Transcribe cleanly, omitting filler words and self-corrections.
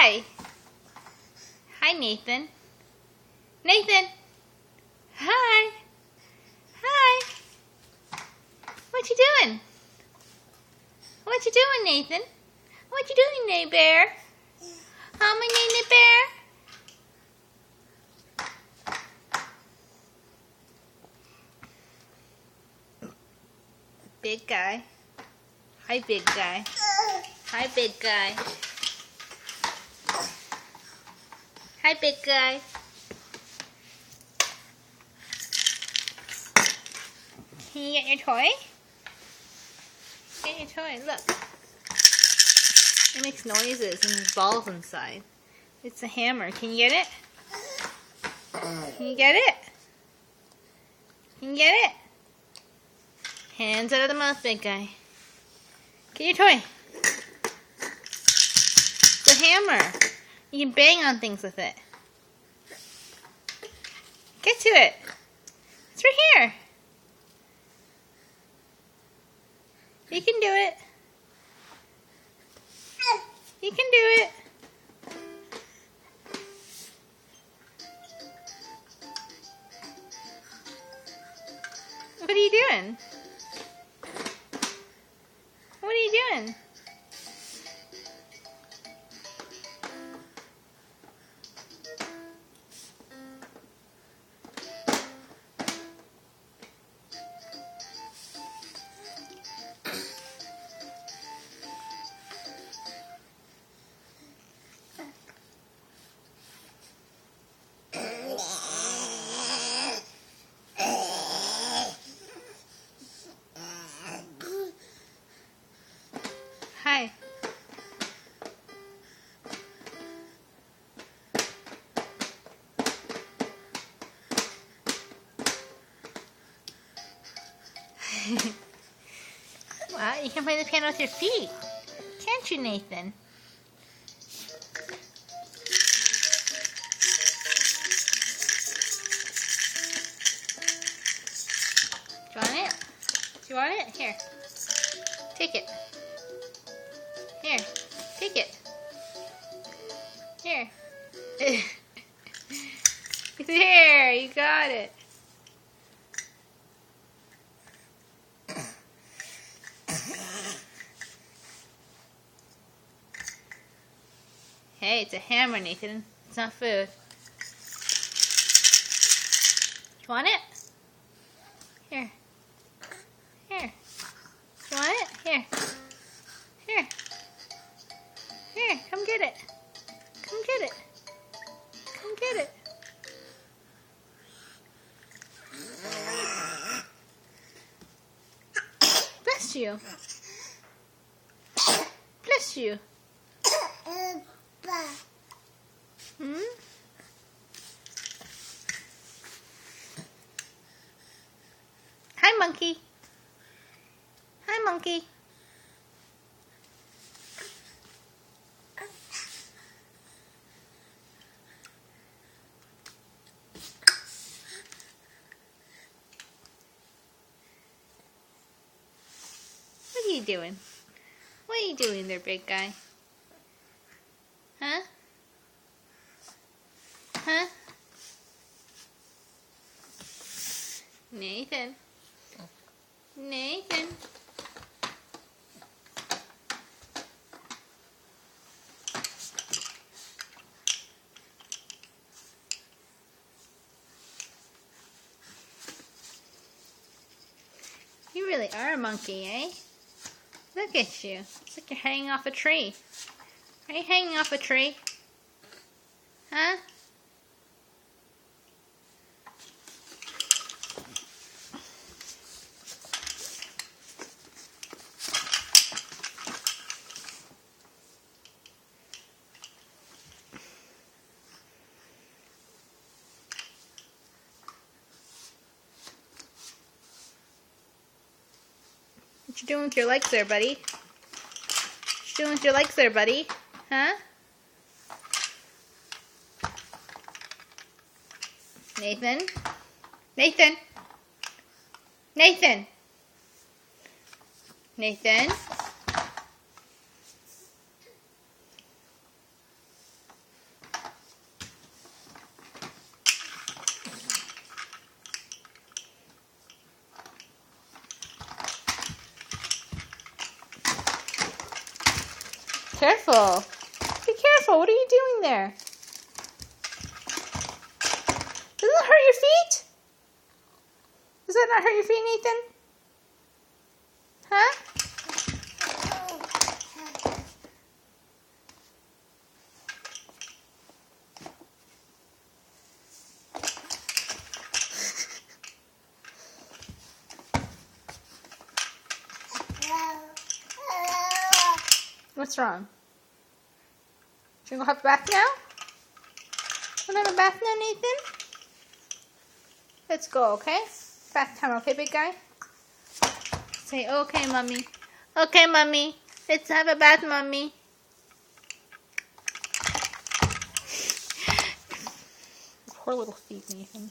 Hi. Hi, Nathan. Nathan. Hi. Hi. What you doing? What you doing, Nathan? What you doing, Nate Bear? Huh, my Nate Bear? Big guy. Hi, big guy. Hi, big guy. Hi, big guy. Can you get your toy? Get your toy. Look. It makes noises and there's balls inside. It's a hammer. Can you get it? Can you get it? Can you get it? Hands out of the mouth, big guy. Get your toy. It's a hammer. You can bang on things with it. Get to it. It's right here. You can do it. You can do it. What are you doing? What are you doing? Hi. Well, you can play the piano with your feet. Can't you, Nathan? Do you want it? Do you want it? Here. Take it. Here. Take it. Here. There, you got it. Hey, it's a hammer, Nathan. It's not food. You want it? Here. Here. You want it? Here. Here. Here, come get it. Come get it. Come get it. Bless you. Bless you. Hmm? Hi, monkey. Hi, monkey. What are you doing? What are you doing there, big guy? Huh? Huh? Nathan. Nathan. You really are a monkey, eh? Look at you. It's like you're hanging off a tree. Are you hanging off a tree? Huh? What you doing with your legs there, buddy? What you doing with your legs there, buddy? Huh? Nathan? Nathan? Nathan? Nathan? Careful. Be careful. What are you doing there? Doesn't that hurt your feet? Does that not hurt your feet, Nathan? Huh? What's wrong? Should we go have a bath now? Want to have a bath now, Nathan? Let's go, okay? Bath time, okay, big guy? Say, okay, mommy. Okay, mommy. Let's have a bath, mommy. Poor little feet, Nathan.